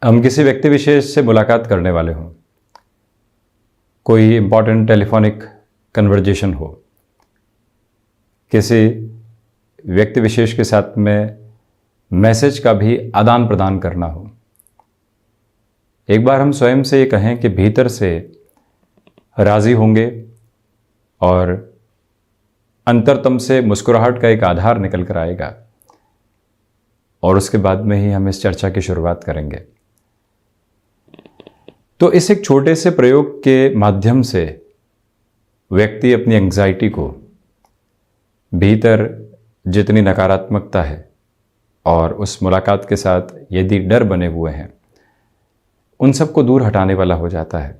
हम किसी व्यक्ति विशेष से मुलाकात करने वाले हों, कोई इम्पॉर्टेंट टेलीफोनिक कन्वर्जेशन हो, किसी व्यक्ति विशेष के साथ में मैसेज का भी आदान प्रदान करना हो, एक बार हम स्वयं से ये कहें कि भीतर से राज़ी होंगे और अंतरतम से मुस्कुराहट का एक आधार निकल कर आएगा और उसके बाद में ही हम इस चर्चा की शुरुआत करेंगे। तो इस एक छोटे से प्रयोग के माध्यम से व्यक्ति अपनी एंग्जाइटी को, भीतर जितनी नकारात्मकता है और उस मुलाकात के साथ यदि डर बने हुए हैं, उन सबको दूर हटाने वाला हो जाता है।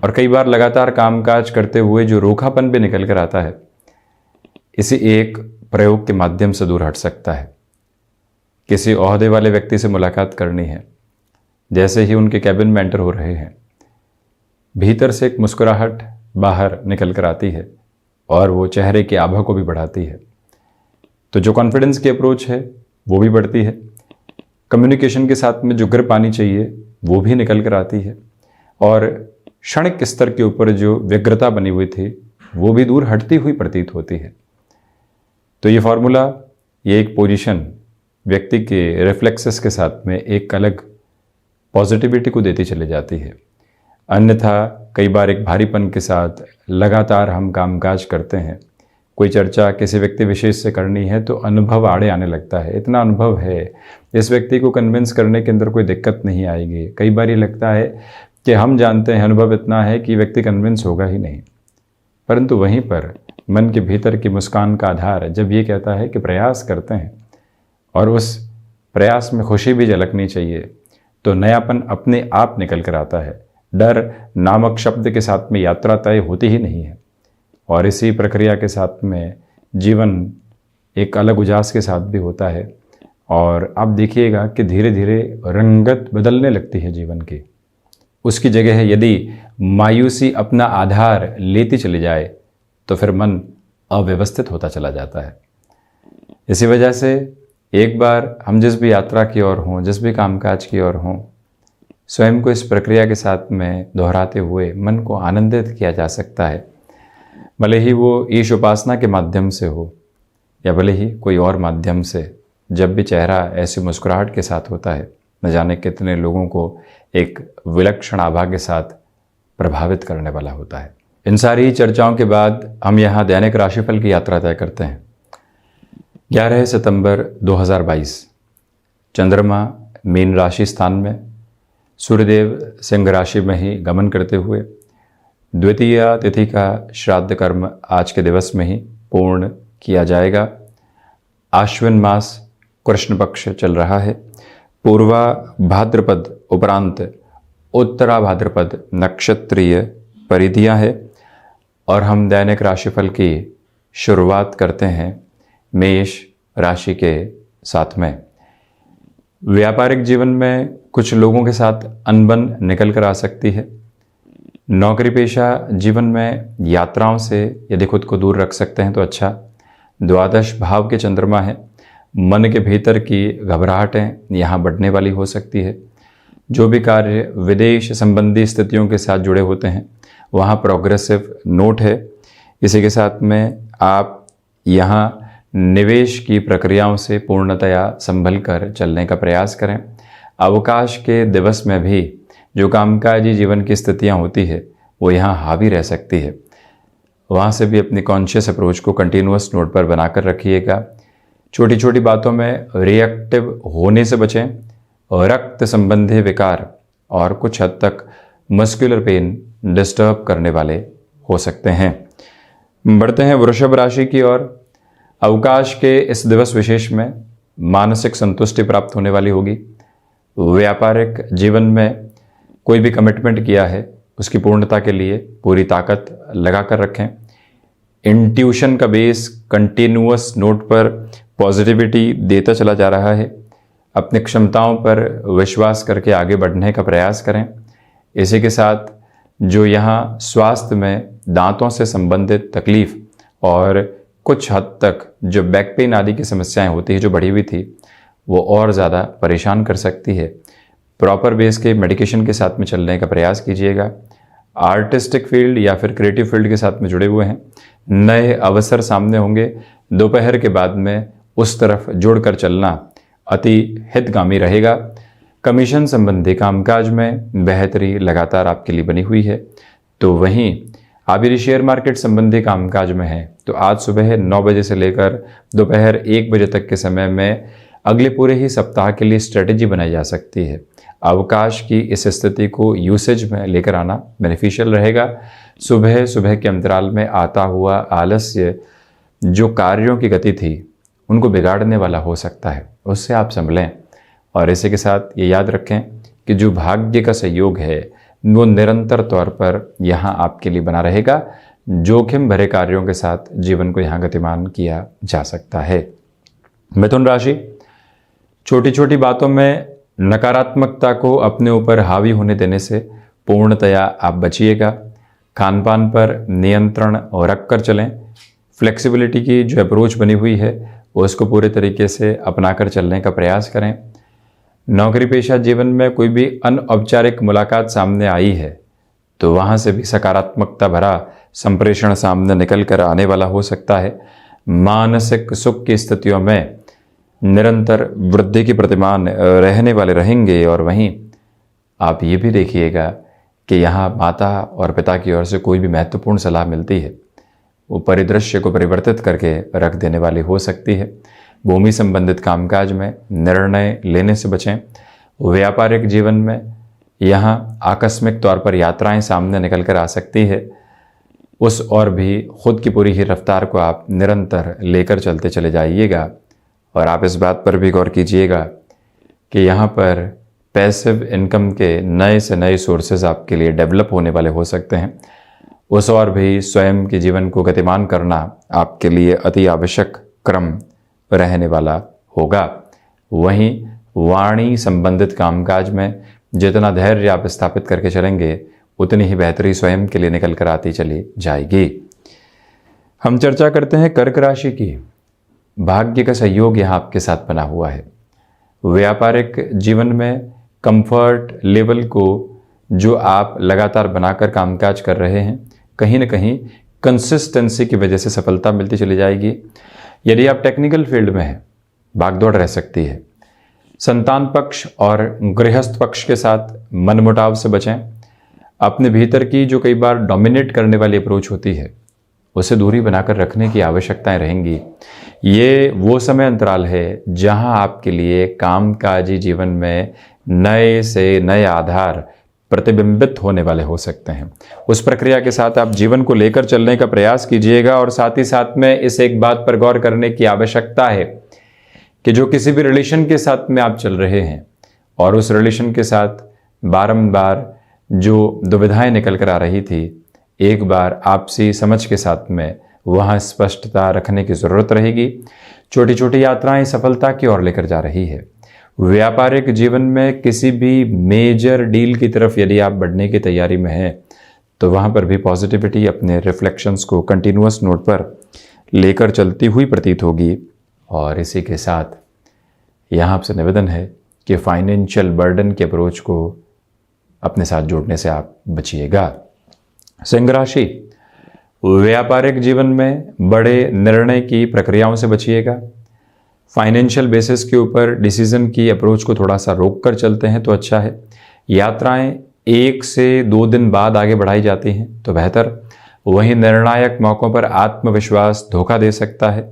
और कई बार लगातार कामकाज करते हुए जो रूखापन भी निकल कर आता है, इसी एक प्रयोग के माध्यम से दूर हट सकता है। किसी ओहदे वाले व्यक्ति से मुलाकात करनी है, जैसे ही उनके कैबिन में एंटर हो रहे हैं, भीतर से एक मुस्कुराहट बाहर निकल कर आती है और वो चेहरे की आभा को भी बढ़ाती है। तो जो कॉन्फिडेंस की अप्रोच है वो भी बढ़ती है, कम्युनिकेशन के साथ में जो ग्रिप आनी चाहिए वो भी निकल कर आती है और क्षणिक स्तर के ऊपर जो व्यग्रता बनी हुई थी वो भी दूर हटती हुई प्रतीत होती है। तो ये फॉर्मूला, ये एक पोजीशन व्यक्ति के रिफ्लेक्सेस के साथ में एक अलग पॉजिटिविटी को देती चली जाती है। अन्यथा कई बार एक भारीपन के साथ लगातार हम कामकाज करते हैं, कोई चर्चा किसी व्यक्ति विशेष से करनी है तो अनुभव आड़े आने लगता है। इतना अनुभव है, इस व्यक्ति को कन्विंस करने के अंदर कोई दिक्कत नहीं आएगी। कई बार ये लगता है कि हम जानते हैं, अनुभव इतना है कि व्यक्ति कन्विंस होगा ही नहीं। परंतु वहीं पर मन के भीतर की मुस्कान का आधार जब ये कहता है कि प्रयास करते हैं और उस प्रयास में खुशी भी झलकनी चाहिए, तो नयापन अपने आप निकल कर आता है। डर नामक शब्द के साथ में यात्रा तय होती ही नहीं है और इसी प्रक्रिया के साथ में जीवन एक अलग उजास के साथ भी होता है। और आप देखिएगा कि धीरे धीरे रंगत बदलने लगती है जीवन की। उसकी जगह यदि मायूसी अपना आधार लेती चली जाए तो फिर मन अव्यवस्थित होता चला जाता है। इसी वजह से एक बार हम जिस भी यात्रा की ओर हों, जिस भी कामकाज की ओर हों, स्वयं को इस प्रक्रिया के साथ में दोहराते हुए मन को आनंदित किया जा सकता है। भले ही वो ईश उपासना के माध्यम से हो या भले ही कोई और माध्यम से, जब भी चेहरा ऐसी मुस्कुराहट के साथ होता है, न जाने कितने लोगों को एक विलक्षण आभा के साथ प्रभावित करने वाला होता है। इन सारी चर्चाओं के बाद हम यहाँ दैनिक राशिफल की यात्रा तय करते हैं। 11 सितंबर 2022, चंद्रमा मीन राशि स्थान में, सूर्यदेव सिंह राशि में ही गमन करते हुए द्वितीय तिथि का श्राद्ध कर्म आज के दिवस में ही पूर्ण किया जाएगा। आश्विन मास कृष्ण पक्ष चल रहा है। पूर्वा भाद्रपद उपरांत उत्तरा भाद्रपद नक्षत्रीय परिधियां है और हम दैनिक राशिफल की शुरुआत करते हैं मेष राशि के साथ में। व्यापारिक जीवन में कुछ लोगों के साथ अनबन निकल कर आ सकती है। नौकरी पेशा जीवन में यात्राओं से यदि खुद को दूर रख सकते हैं तो अच्छा। द्वादश भाव के चंद्रमा है, मन के भीतर की घबराहटें यहाँ बढ़ने वाली हो सकती है। जो भी कार्य विदेश संबंधी स्थितियों के साथ जुड़े होते हैं वहाँ प्रोग्रेसिव नोट है। इसी के साथ में आप यहाँ निवेश की प्रक्रियाओं से पूर्णतया संभल कर चलने का प्रयास करें। अवकाश के दिवस में भी जो कामकाजी जीवन की स्थितियां होती है वो यहाँ हावी रह सकती है। वहाँ से भी अपनी कॉन्शियस अप्रोच को कंटिन्यूअस नोट पर बनाकर रखिएगा। छोटी छोटी बातों में रिएक्टिव होने से बचें। रक्त संबंधी विकार और कुछ हद तक मस्कुलर पेन डिस्टर्ब करने वाले हो सकते हैं। बढ़ते हैं वृषभ राशि की ओर। अवकाश के इस दिवस विशेष में मानसिक संतुष्टि प्राप्त होने वाली होगी। व्यापारिक जीवन में कोई भी कमिटमेंट किया है उसकी पूर्णता के लिए पूरी ताकत लगा कर रखें। इंट्यूशन का बेस कंटिन्यूअस नोट पर पॉजिटिविटी देता चला जा रहा है। अपनी क्षमताओं पर विश्वास करके आगे बढ़ने का प्रयास करें। इसी के साथ जो यहाँ स्वास्थ्य में दांतों से संबंधित तकलीफ और कुछ हद तक जो बैक पेन आदि की समस्याएं होती है जो बढ़ी हुई थी, वो और ज़्यादा परेशान कर सकती है। प्रॉपर बेस के मेडिकेशन के साथ में चलने का प्रयास कीजिएगा। आर्टिस्टिक फील्ड या फिर क्रिएटिव फील्ड के साथ में जुड़े हुए हैं, नए अवसर सामने होंगे। दोपहर के बाद में उस तरफ जुड़कर चलना अति हितगामी रहेगा। कमीशन संबंधी कामकाज में बेहतरी लगातार आपके लिए बनी हुई है। तो वहीं आप यदि शेयर मार्केट संबंधी कामकाज में हैं तो आज सुबह 9 बजे से लेकर दोपहर 1 बजे तक के समय में अगले पूरे ही सप्ताह के लिए स्ट्रेटेजी बनाई जा सकती है। अवकाश की इस स्थिति को यूसेज में लेकर आना बेनिफिशियल रहेगा। सुबह सुबह के अंतराल में आता हुआ आलस्य जो कार्यों की गति थी उनको बिगाड़ने वाला हो सकता है, उससे आप संभलें। और इसी के साथ ये याद रखें कि जो भाग्य का सहयोग है वो निरंतर तौर पर यहाँ आपके लिए बना रहेगा। जोखिम भरे कार्यों के साथ जीवन को यहाँ गतिमान किया जा सकता है। मिथुन राशि, छोटी छोटी बातों में नकारात्मकता को अपने ऊपर हावी होने देने से पूर्णतया आप बचिएगा। खान पान पर नियंत्रण रख कर चलें। फ्लेक्सिबिलिटी की जो अप्रोच बनी हुई है उसको पूरे तरीके से अपनाकर चलने का प्रयास करें। नौकरी पेशा जीवन में कोई भी अनौपचारिक मुलाकात सामने आई है तो वहाँ से भी सकारात्मकता भरा संप्रेषण सामने निकल कर आने वाला हो सकता है। मानसिक सुख की स्थितियों में निरंतर वृद्धि की प्रतिमान रहने वाले रहेंगे। और वहीं आप ये भी देखिएगा कि यहाँ माता और पिता की ओर से कोई भी महत्वपूर्ण सलाह मिलती है वो परिदृश्य को परिवर्तित करके रख देने वाली हो सकती है। भूमि संबंधित कामकाज में निर्णय लेने से बचें। व्यापारिक जीवन में यहाँ आकस्मिक तौर पर यात्राएं सामने निकल कर आ सकती है, उस और भी खुद की पूरी ही रफ्तार को आप निरंतर लेकर चलते चले जाइएगा। और आप इस बात पर भी गौर कीजिएगा कि यहाँ पर पैसिव इनकम के नए से नए सोर्सेज आपके लिए डेवलप होने वाले हो सकते हैं। उस और भी स्वयं के जीवन को गतिमान करना आपके लिए अति आवश्यक क्रम रहने वाला होगा। वहीं वाणी संबंधित कामकाज में जितना धैर्य आप स्थापित करके चलेंगे उतनी ही बेहतरी स्वयं के लिए निकल कर आती चली जाएगी। हम चर्चा करते हैं कर्क राशि की। भाग्य का सहयोग यहाँ आपके साथ बना हुआ है। व्यापारिक जीवन में कंफर्ट लेवल को जो आप लगातार बनाकर कामकाज कर रहे हैं, कहीं ना कहीं कंसिस्टेंसी की वजह से सफलता मिलती चली जाएगी। यदि आप टेक्निकल फील्ड में हैं, भागदौड़ रह सकती है। संतान पक्ष और गृहस्थ पक्ष के साथ मनमुटाव से बचें। अपने भीतर की जो कई बार डोमिनेट करने वाली अप्रोच होती है उसे दूरी बनाकर रखने की आवश्यकताएं रहेंगी। ये वो समय अंतराल है जहां आपके लिए कामकाजी जीवन में नए से नए आधार प्रतिबिंबित होने वाले हो सकते हैं। उस प्रक्रिया के साथ आप जीवन को लेकर चलने का प्रयास कीजिएगा। और साथ ही साथ में इस एक बात पर गौर करने की आवश्यकता है कि जो किसी भी रिलेशन के साथ में आप चल रहे हैं और उस रिलेशन के साथ बारंबार जो दुविधाएं निकल कर आ रही थी, एक बार आपसी समझ के साथ में वहाँ स्पष्टता रखने की ज़रूरत रहेगी। छोटी छोटी यात्राएं सफलता की ओर लेकर जा रही है। व्यापारिक जीवन में किसी भी मेजर डील की तरफ यदि आप बढ़ने की तैयारी में हैं तो वहाँ पर भी पॉजिटिविटी अपने रिफ्लेक्शंस को कंटिन्यूअस नोट पर लेकर चलती हुई प्रतीत होगी। और इसी के साथ यहाँ आपसे निवेदन है कि फाइनेंशियल बर्डन के अप्रोच को अपने साथ जोड़ने से आप बचिएगा। सिंह राशि, व्यापारिक जीवन में बड़े निर्णय की प्रक्रियाओं से बचिएगा। फाइनेंशियल बेसिस के ऊपर डिसीजन की अप्रोच को थोड़ा सा रोक कर चलते हैं तो अच्छा है। यात्राएं 1 से 2 दिन बाद आगे बढ़ाई जाती हैं तो बेहतर। वहीं निर्णायक मौक़ों पर आत्मविश्वास धोखा दे सकता है।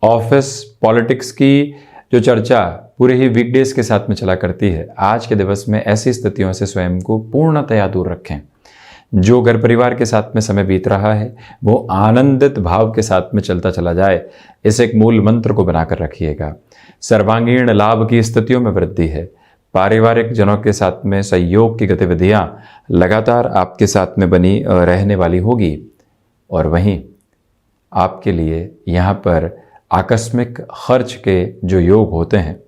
ऑफिस पॉलिटिक्स की जो चर्चा पूरे ही वीकडेज के साथ में चला करती है, आज के दिवस में ऐसी स्थितियों से स्वयं को पूर्णतया दूर रखें। जो घर परिवार के साथ में समय बीत रहा है वो आनंदित भाव के साथ में चलता चला जाए, इस एक मूल मंत्र को बनाकर रखिएगा। सर्वांगीण लाभ की स्थितियों में वृद्धि है। पारिवारिक जनों के साथ में सहयोग की गतिविधियां लगातार आपके साथ में बनी रहने वाली होगी। और वहीं आपके लिए यहाँ पर आकस्मिक खर्च के जो योग होते हैं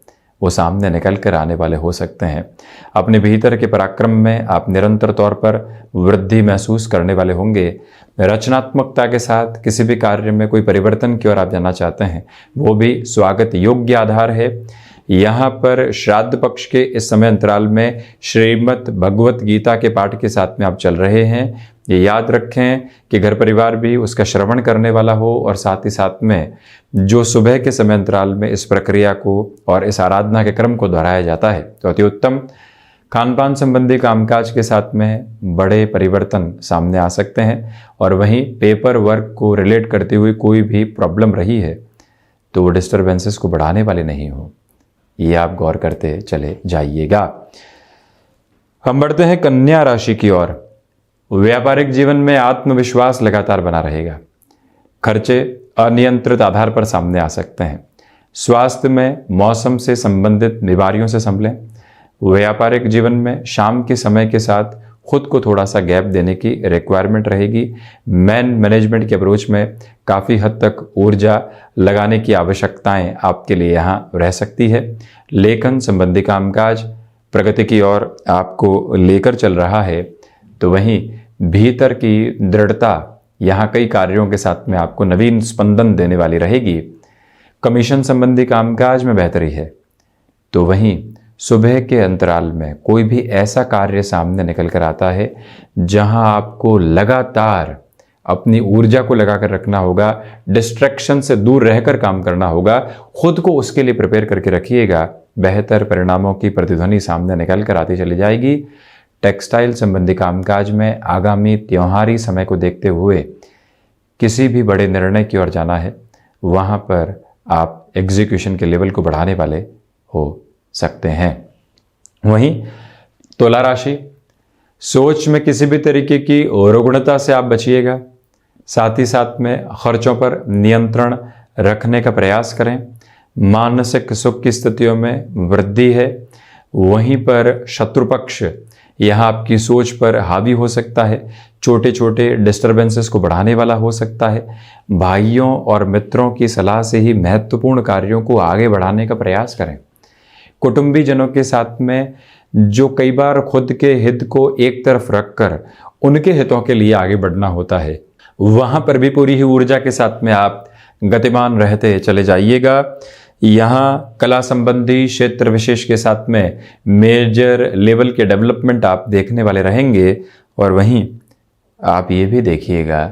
वो सामने निकल कर आने वाले हो सकते हैं। अपने भीतर के पराक्रम में आप निरंतर तौर पर वृद्धि महसूस करने वाले होंगे। रचनात्मकता के साथ किसी भी कार्य में कोई परिवर्तन की ओर आप जाना चाहते हैं, वो भी स्वागत योग्य आधार है। यहाँ पर श्राद्ध पक्ष के इस समय अंतराल में श्रीमद् भगवत गीता के पाठ के साथ में आप चल रहे हैं। ये याद रखें कि घर परिवार भी उसका श्रवण करने वाला हो और साथ ही साथ में जो सुबह के समय अंतराल में इस प्रक्रिया को और इस आराधना के क्रम को दोहराया जाता है तो अति उत्तम। खान पान संबंधी कामकाज के साथ में बड़े परिवर्तन सामने आ सकते हैं और वहीं पेपर वर्क को रिलेट करते हुए कोई भी प्रॉब्लम रही है तो वो डिस्टर्बेंसेस को बढ़ाने वाले नहीं हो, ये आप गौर करते चले जाइएगा। हम बढ़ते हैं कन्या राशि की ओर। व्यापारिक जीवन में आत्मविश्वास लगातार बना रहेगा। खर्चे अनियंत्रित आधार पर सामने आ सकते हैं। स्वास्थ्य में मौसम से संबंधित बीमारियों से संभलें। व्यापारिक जीवन में शाम के समय के साथ खुद को थोड़ा सा गैप देने की रिक्वायरमेंट रहेगी। मैनेजमेंट के अप्रोच में काफ़ी हद तक ऊर्जा लगाने की आवश्यकताएं आपके लिए यहाँ रह सकती है। लेखन संबंधी कामकाज प्रगति की ओर आपको लेकर चल रहा है तो वहीं भीतर की दृढ़ता यहाँ कई कार्यों के साथ में आपको नवीन स्पंदन देने वाली रहेगी। कमीशन संबंधी कामकाज में बेहतरी है तो वहीं सुबह के अंतराल में कोई भी ऐसा कार्य सामने निकल कर आता है जहां आपको लगातार अपनी ऊर्जा को लगाकर रखना होगा, डिस्ट्रैक्शन से दूर रहकर काम करना होगा, खुद को उसके लिए प्रिपेयर करके रखिएगा। बेहतर परिणामों की प्रतिध्वनि सामने निकल कर आती चली जाएगी। टेक्सटाइल संबंधी कामकाज में आगामी त्योहारी समय को देखते हुए किसी भी बड़े निर्णय की ओर जाना है, वहाँ पर आप एग्जीक्यूशन के लेवल को बढ़ाने वाले हो सकते हैं। वहीं तुला राशि, सोच में किसी भी तरीके की रुग्णता से आप बचिएगा। साथ ही साथ में खर्चों पर नियंत्रण रखने का प्रयास करें। मानसिक सुख की स्थितियों में वृद्धि है। वहीं पर शत्रु पक्ष यहाँ आपकी सोच पर हावी हो सकता है, छोटे छोटे डिस्टर्बेंसेस को बढ़ाने वाला हो सकता है। भाइयों और मित्रों की सलाह से ही महत्वपूर्ण कार्यों को आगे बढ़ाने का प्रयास करें। कुटुंबी जनों के साथ में जो कई बार खुद के हित को एक तरफ रखकर उनके हितों के लिए आगे बढ़ना होता है, वहाँ पर भी पूरी ही ऊर्जा के साथ में आप गतिमान रहते चले जाइएगा। यहाँ कला संबंधी क्षेत्र विशेष के साथ में मेजर लेवल के डेवलपमेंट आप देखने वाले रहेंगे। और वहीं आप ये भी देखिएगा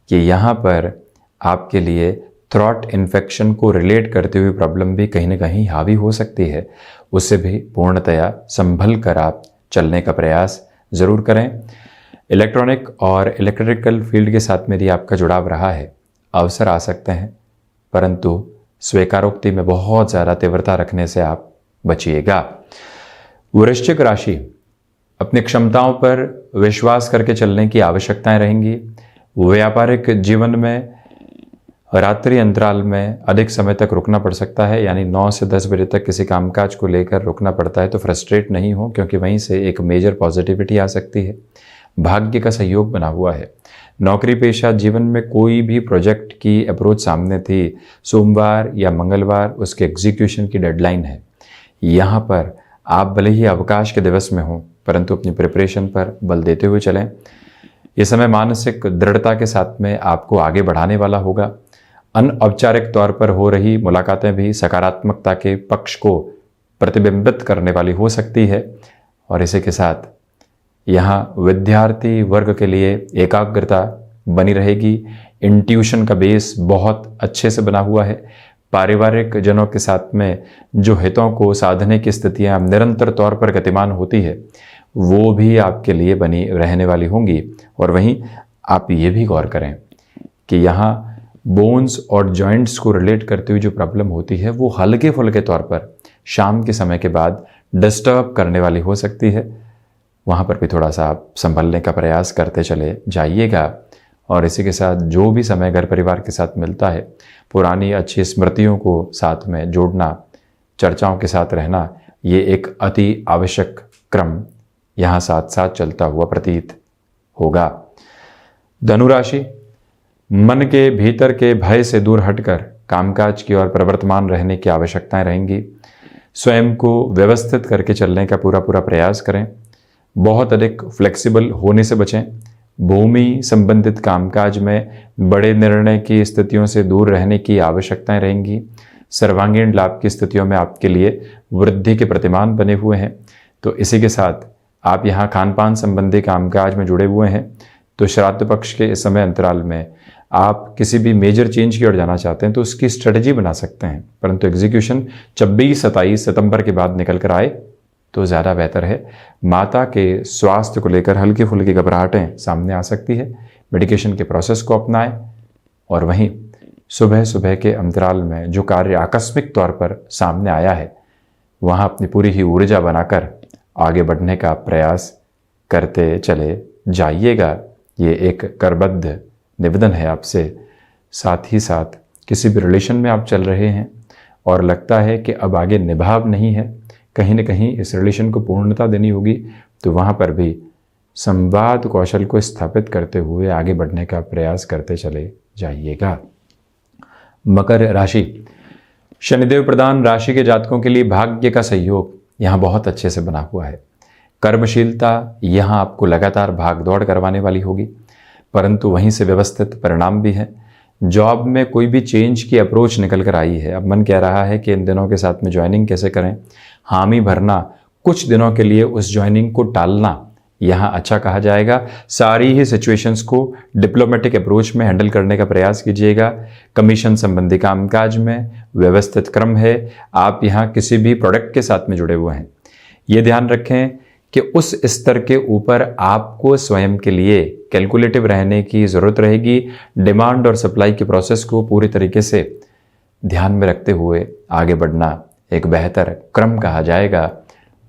कि यहाँ पर आपके लिए थ्रॉट इन्फेक्शन को रिलेट करते हुए प्रॉब्लम भी कहीं ना कहीं हावी हो सकती है। उससे भी पूर्णतया संभल कर आप चलने का प्रयास ज़रूर करें। इलेक्ट्रॉनिक और इलेक्ट्रिकल फील्ड के साथ में यदि आपका जुड़ाव रहा है, अवसर आ सकते हैं, परंतु स्वीकारोक्ति में बहुत ज़्यादा तीव्रता रखने से आप बचिएगा। वृश्चिक राशि, अपनी क्षमताओं पर विश्वास करके चलने की आवश्यकताएं रहेंगी। व्यापारिक जीवन में रात्रि अंतराल में अधिक समय तक रुकना पड़ सकता है, यानी 9 से 10 बजे तक किसी कामकाज को लेकर रुकना पड़ता है तो फ्रस्ट्रेट नहीं हो, क्योंकि वहीं से एक मेजर पॉजिटिविटी आ सकती है। भाग्य का सहयोग बना हुआ है। नौकरी पेशा जीवन में कोई भी प्रोजेक्ट की अप्रोच सामने थी, सोमवार या मंगलवार उसके एग्जीक्यूशन की डेडलाइन है। यहाँ पर आप भले ही अवकाश के दिवस में हों, परंतु अपनी प्रिपरेशन पर बल देते हुए चलें। ये समय मानसिक दृढ़ता के साथ में आपको आगे बढ़ाने वाला होगा। अनौपचारिक तौर पर हो रही मुलाकातें भी सकारात्मकता के पक्ष को प्रतिबिंबित करने वाली हो सकती है। और इसी के साथ यहाँ विद्यार्थी वर्ग के लिए एकाग्रता बनी रहेगी। इंट्यूशन का बेस बहुत अच्छे से बना हुआ है। पारिवारिक जनों के साथ में जो हितों को साधने की स्थितियाँ निरंतर तौर पर गतिमान होती है, वो भी आपके लिए बनी रहने वाली होंगी। और वहीं आप ये भी गौर करें कि यहाँ बोन्स और जॉइंट्स को रिलेट करते हुए जो प्रॉब्लम होती है, वो हल्के फुल्के तौर पर शाम के समय के बाद डिस्टर्ब करने वाली हो सकती है। वहाँ पर भी थोड़ा सा आप संभलने का प्रयास करते चले जाइएगा। और इसी के साथ जो भी समय घर परिवार के साथ मिलता है, पुरानी अच्छी स्मृतियों को साथ में जोड़ना, चर्चाओं के साथ रहना, ये एक अति आवश्यक क्रम यहाँ साथ साथ चलता हुआ प्रतीत होगा। धनुराशि, मन के भीतर के भय से दूर हटकर कामकाज की ओर प्रवर्तमान रहने की आवश्यकताएं रहेंगी। स्वयं को व्यवस्थित करके चलने का पूरा प्रयास करें। बहुत अधिक फ्लेक्सिबल होने से बचें। भूमि संबंधित कामकाज में बड़े निर्णय की स्थितियों से दूर रहने की आवश्यकताएं रहेंगी। सर्वांगीण लाभ की स्थितियों में आपके लिए वृद्धि के प्रतिमान बने हुए हैं। तो इसी के साथ आप यहाँ खान पान संबंधी कामकाज में जुड़े हुए हैं, तो श्राद्ध पक्ष के इस समय अंतराल में आप किसी भी मेजर चेंज की ओर जाना चाहते हैं तो उसकी स्ट्रेटजी बना सकते हैं, परंतु एग्जीक्यूशन 26-27 सितंबर के बाद निकल कर आए तो ज़्यादा बेहतर है। माता के स्वास्थ्य को लेकर हल्की फुल्की घबराहटें सामने आ सकती है, मेडिकेशन के प्रोसेस को अपनाएं। और वहीं सुबह सुबह के अंतराल में जो कार्य आकस्मिक तौर पर सामने आया है वहाँ अपनी पूरी ही ऊर्जा बनाकर आगे बढ़ने का प्रयास करते चले जाइएगा। ये एक करबद्ध निवेदन है आपसे। साथ ही साथ किसी भी रिलेशन में आप चल रहे हैं और लगता है कि अब आगे निभाव नहीं है, कहीं न कहीं इस रिलेशन को पूर्णता देनी होगी, तो वहाँ पर भी संवाद कौशल को स्थापित करते हुए आगे बढ़ने का प्रयास करते चले जाइएगा। मकर राशि, शनिदेव प्रधान राशि के जातकों के लिए भाग्य का सहयोग यहाँ बहुत अच्छे से बना हुआ है। कर्मशीलता यहाँ आपको लगातार भाग दौड़ करवाने वाली होगी, परंतु वहीं से व्यवस्थित परिणाम भी हैं। जॉब में कोई भी चेंज की अप्रोच निकल कर आई है, अब मन कह रहा है कि इन दिनों के साथ में ज्वाइनिंग कैसे करें, हामी भरना, कुछ दिनों के लिए उस ज्वाइनिंग को टालना यहाँ अच्छा कहा जाएगा। सारी ही सिचुएशंस को डिप्लोमेटिक अप्रोच में हैंडल करने का प्रयास कीजिएगा। कमीशन संबंधी कामकाज में व्यवस्थित क्रम है। आप यहाँ किसी भी प्रोडक्ट के साथ में जुड़े हुए हैं, ये ध्यान रखें कि उस स्तर के ऊपर आपको स्वयं के लिए कैलकुलेटिव रहने की ज़रूरत रहेगी। डिमांड और सप्लाई के प्रोसेस को पूरी तरीके से ध्यान में रखते हुए आगे बढ़ना एक बेहतर क्रम कहा जाएगा।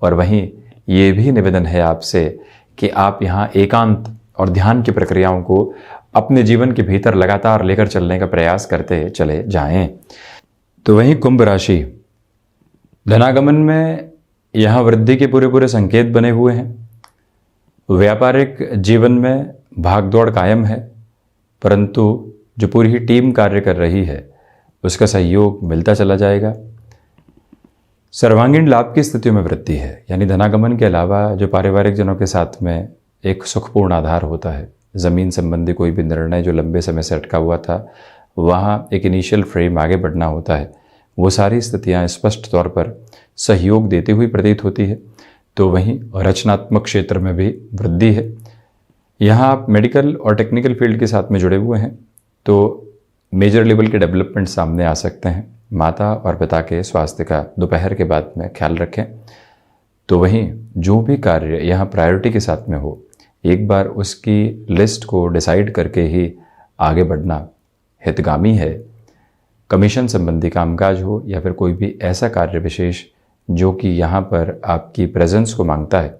और वहीं ये भी निवेदन है आपसे कि आप यहाँ एकांत और ध्यान की प्रक्रियाओं को अपने जीवन के भीतर लगातार लेकर चलने का प्रयास करते चले जाएं। तो वहीं कुंभ राशि, धनागमन में यहाँ वृद्धि के पूरे पूरे संकेत बने हुए हैं। व्यापारिक जीवन में भागदौड़ कायम है, परंतु जो पूरी ही टीम कार्य कर रही है उसका सहयोग मिलता चला जाएगा। सर्वांगीण लाभ की स्थितियों में वृद्धि है, यानी धनागमन के अलावा जो पारिवारिक जनों के साथ में एक सुखपूर्ण आधार होता है। ज़मीन संबंधी कोई भी निर्णय जो लंबे समय से अटका हुआ था, वहाँ एक इनिशियल फ्रेम आगे बढ़ना होता है, वो सारी स्थितियाँ स्पष्ट तौर पर सहयोग देती हुई प्रतीत होती है। तो वहीं रचनात्मक क्षेत्र में भी वृद्धि है। यहाँ आप मेडिकल और टेक्निकल फील्ड के साथ में जुड़े हुए हैं तो मेजर लेवल के डेवलपमेंट सामने आ सकते हैं। माता और पिता के स्वास्थ्य का दोपहर के बाद में ख्याल रखें। तो वहीं जो भी कार्य यहाँ प्रायोरिटी के साथ में हो, एक बार उसकी लिस्ट को डिसाइड करके ही आगे बढ़ना हितगामी है। कमीशन संबंधी कामकाज हो या फिर कोई भी ऐसा कार्य विशेष जो कि यहाँ पर आपकी प्रेजेंस को मांगता है,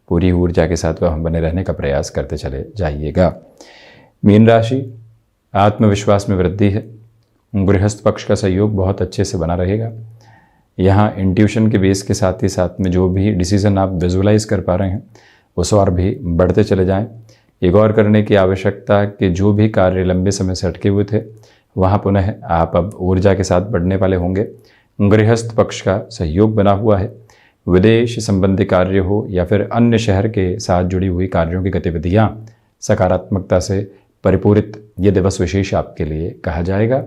पूरी ऊर्जा के साथ वह बने रहने का प्रयास करते चले जाइएगा। मीन राशि, आत्मविश्वास में वृद्धि है। गृहस्थ पक्ष का सहयोग बहुत अच्छे से बना रहेगा। यहाँ इंट्यूशन के बेस के साथ ही साथ में जो भी डिसीज़न आप विजुअलाइज कर पा रहे हैं उस और भी बढ़ते चले जाएं। एक और करने की आवश्यकता कि जो भी कार्य लंबे समय से अटके हुए थे वहाँ पुनः आप अब ऊर्जा के साथ बढ़ने वाले होंगे। गृहस्थ पक्ष का सहयोग बना हुआ है। विदेश संबंधी कार्य हो या फिर अन्य शहर के साथ जुड़ी हुई कार्यों की गतिविधियाँ सकारात्मकता से परिपूरित ये दिवस विशेष आपके लिए कहा जाएगा।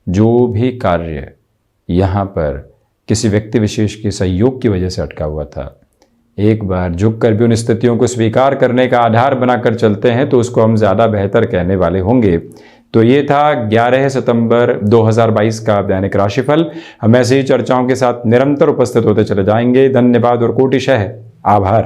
जो भी कार्य यहाँ पर किसी व्यक्ति विशेष के सहयोग की वजह से अटका हुआ था, एक बार झुक कर भी उन स्थितियों को स्वीकार करने का आधार बनाकर चलते हैं तो उसको हम ज़्यादा बेहतर कहने वाले होंगे। तो ये था 11 सितंबर 2022 का दैनिक राशिफल। हम ऐसी ही चर्चाओं के साथ निरंतर उपस्थित होते चले जाएंगे। धन्यवाद और कोटिशः आभार।